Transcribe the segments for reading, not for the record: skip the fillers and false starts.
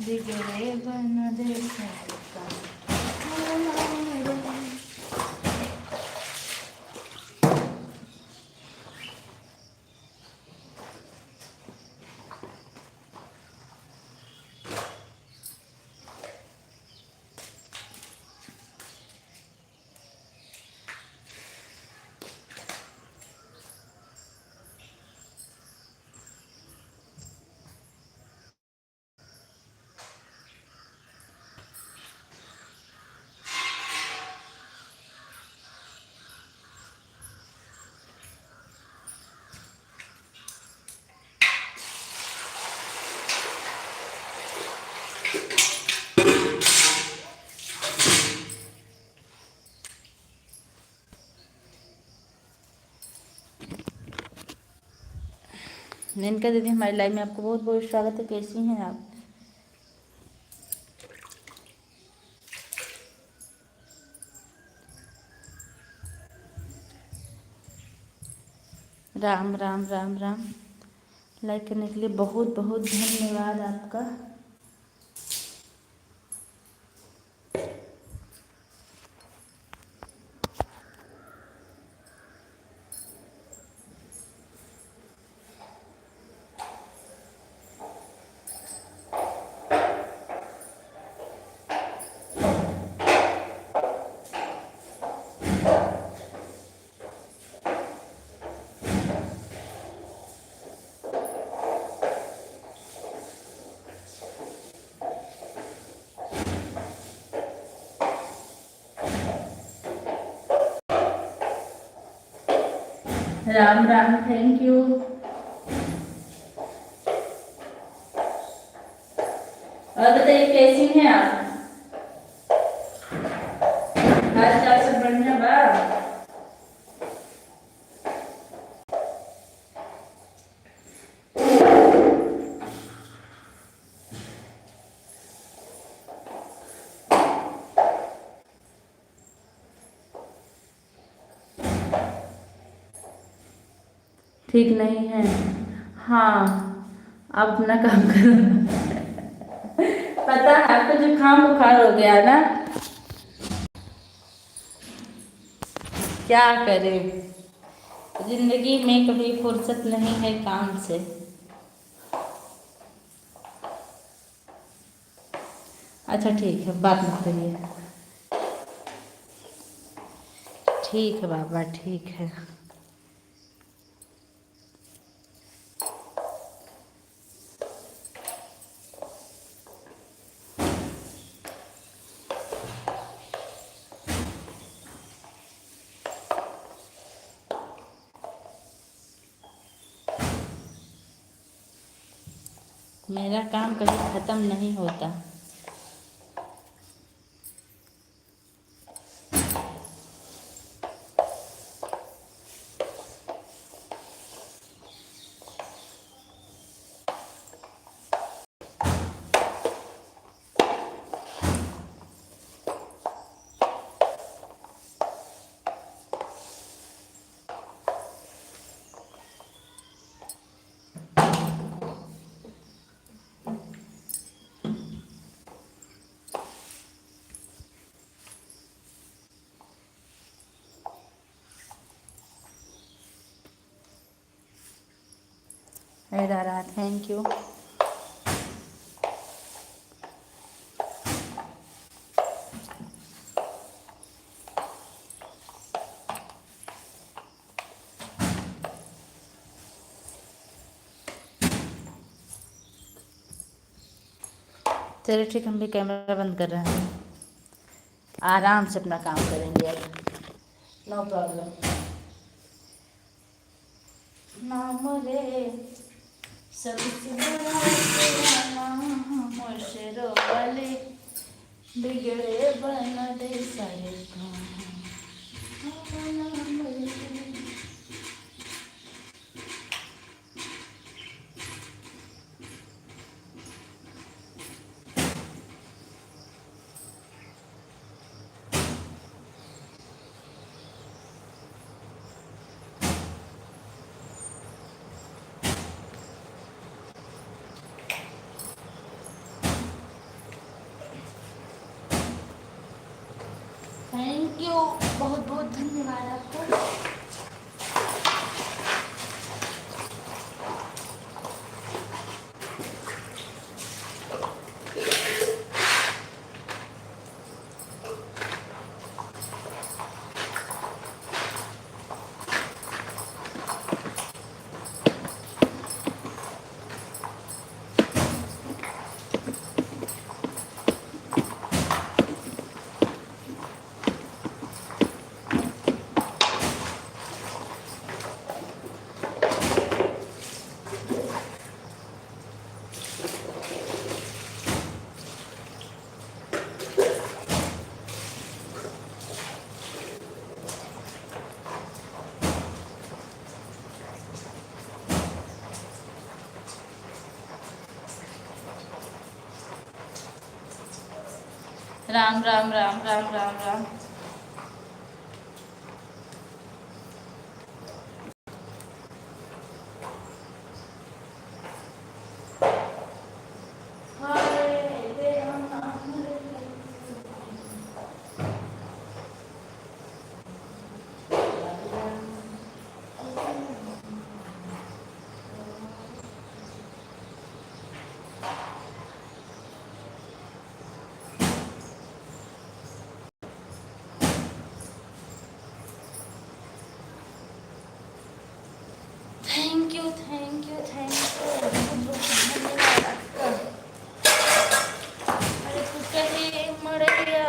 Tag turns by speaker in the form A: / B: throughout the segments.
A: दिगरे बन दे मेनका दीदी हमारी लाइव में आपको बहुत बहुत स्वागत है। कैसी हैं आप? राम राम राम राम। लाइक करने के लिए बहुत बहुत धन्यवाद आपका। Ram Ram, thank you. और बताइए कैसी हैं आप? हाल चाल सब बढ़िया बा? ठीक नहीं है? हाँ, आप अपना काम करो। पता है आपको जुकाम बुखार हो गया ना? क्या करें, जिंदगी में कभी फुर्सत नहीं है काम से। अच्छा ठीक है, बात मत करिए। ठीक है बाबा, ठीक है। मेरा काम कभी ख़त्म नहीं होता। रारा थैंक यू। चलिए ठीक, हम भी कैमरा बंद कर रहे हैं। आराम से अपना काम करेंगे अब, नो प्रॉब्लम। नाम रे सबसे बड़ा तेरा नाम, शेरों वाले बिगड़े बना दे सारे काम। नाम रे। थैंक यू, बहुत बहुत धन्यवाद आपको। Ram Ram Ram Ram Ram Ram. Thank you thank you thank you, धन्यवाद आपका। अरे तू कहीं मर गया,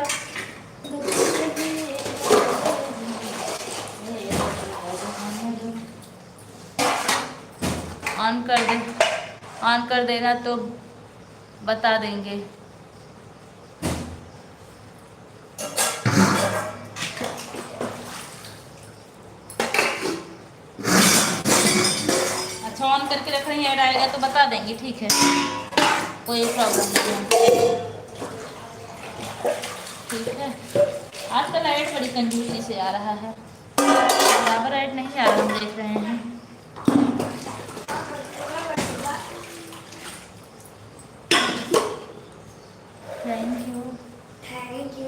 A: ऑन कर दे, ऑन कर देना तो बता देंगे। अच्छा ऑन करके रख रही हैं, ऐड आएगा तो बता देंगे, ठीक है, कोई प्रॉब्लम नहीं है। ठीक है, आजकल ऐड बड़ी कंजूसी से आ रहा है, बराबर ऐड नहीं आ रहा, हम देख रहे हैं। Thank you thank you.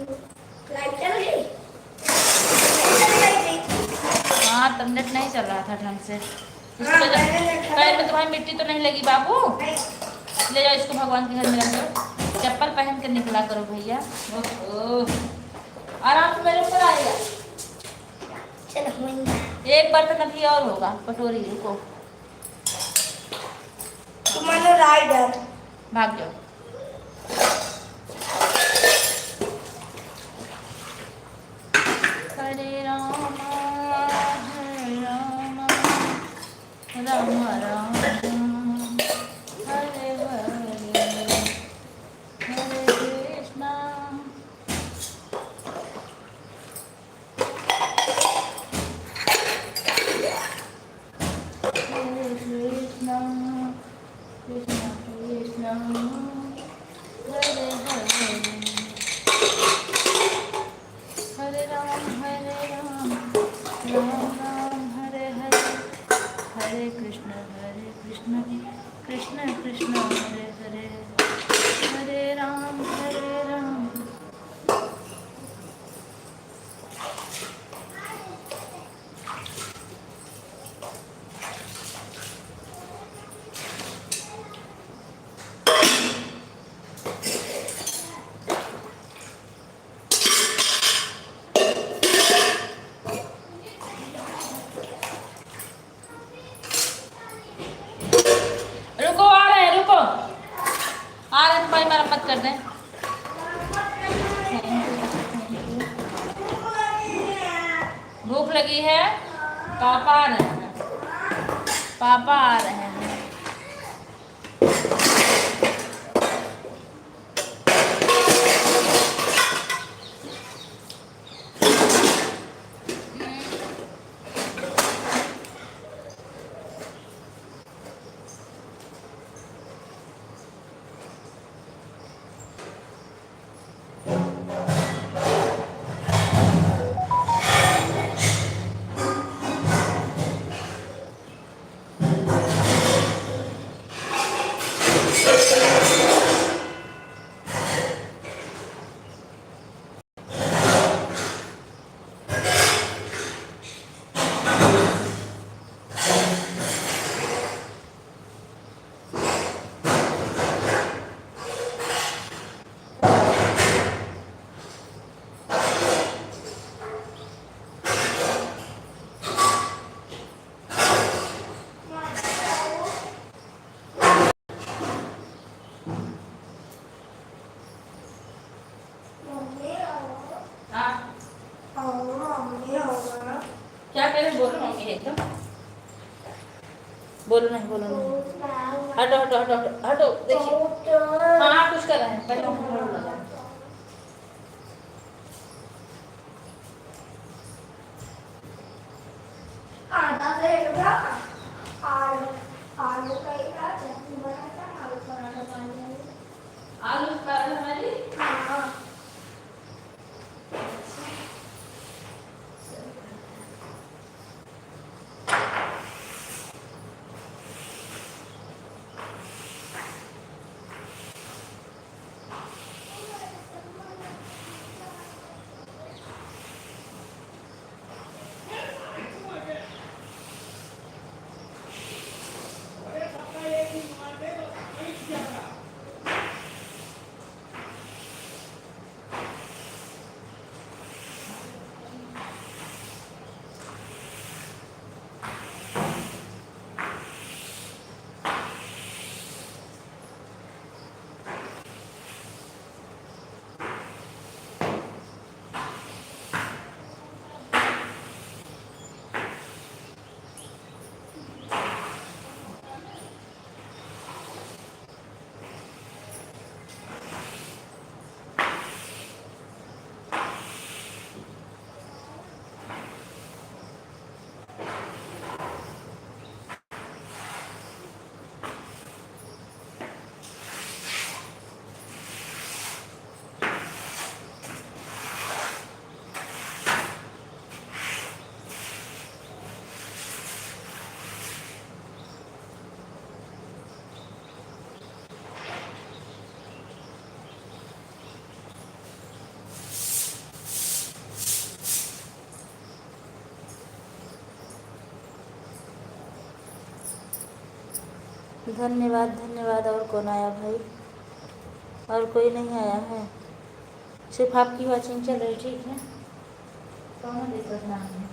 A: Light चल गई? हाँ, तब नेट नहीं चल रहा था ढंग से। पैर में तुम्हारी मिट्टी तो नहीं लगी बाबू? ले जाओ इसको भगवान के घर में रख दो। चप्पल पहन कर निकला करो भैया। आराम से मेरे ऊपर आएगा। एक बर्तन अभी और होगा कटोरी। रुको
B: तुम्हारा राइडर
A: भाग जाओ। हरे राम राम राम हरे हरे हरे कृष्णा हरे कृष्णा कृष्णा कृष्णा हरे हरे हरे राम राम राम हरे हरे हरे कृष्ण कृष्ण कृष्ण हरे हरे हरे राम हरे राम। रुको आ रहे हैं, रुको आ रहे हैं तो भाई मरम्मत कर दें। भूख लगी है? पापा आ रहे हैं, पापा आ रहे हैं। क्या करें? बोलो मम्मी है तो बोलो नहीं, बोलो नहीं। हटो हटो हटो हटो हटो। देखिए हाँ कुछ कर रहे हैं पहले आलू पराठा वाली। धन्यवाद धन्यवाद। और कौन आया भाई? और कोई नहीं आया है, सिर्फ आपकी वॉचिंग चल रही, ठीक है, कौन दिक्कत ना है।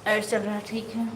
A: ऐड चल रहा है, ठीक है।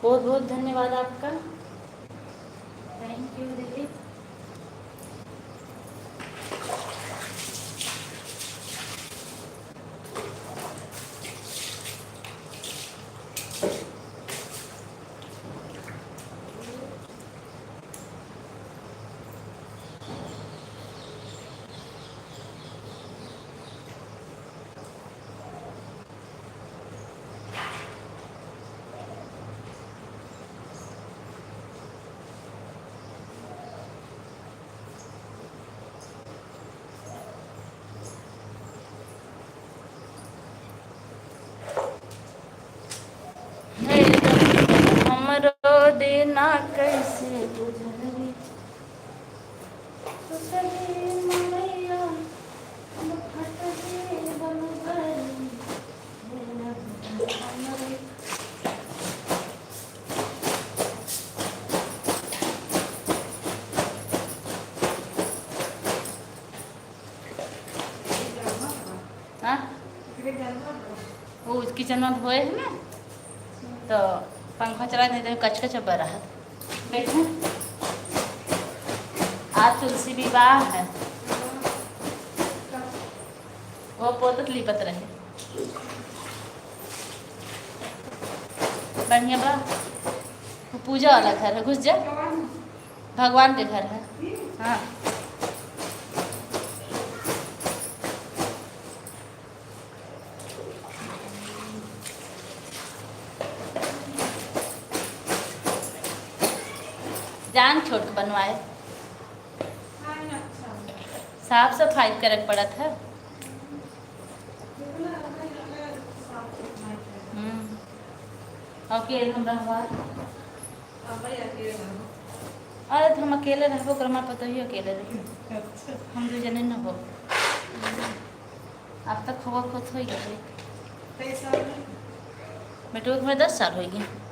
A: बहुत बहुत धन्यवाद आपका। थैंक यू दीदी। हमरो देना कैसे बुझली तो सही ममैया हम फटके बन गई हमरे। हाँ वो किचन में धोए है ना तो पंखा चला देते कच कच बर रहा बैठे। आज तुलसी विवाह है, वो पोतत लिपत रहे बढ़िया बा। वो पूजा वाला घर है, घुस जा, भगवान के घर है। हाँ जान छोड़ के बनवाए, साफ सफाई करे पड़त है। अकेले हम रहवा, अरे तो हम अकेले रहबो कर, हमारा पता ही अकेले रही, हम दो जने न हो। अब तक खबर खुद हो गई बेटो, तुम्हें 10 साल हो गए।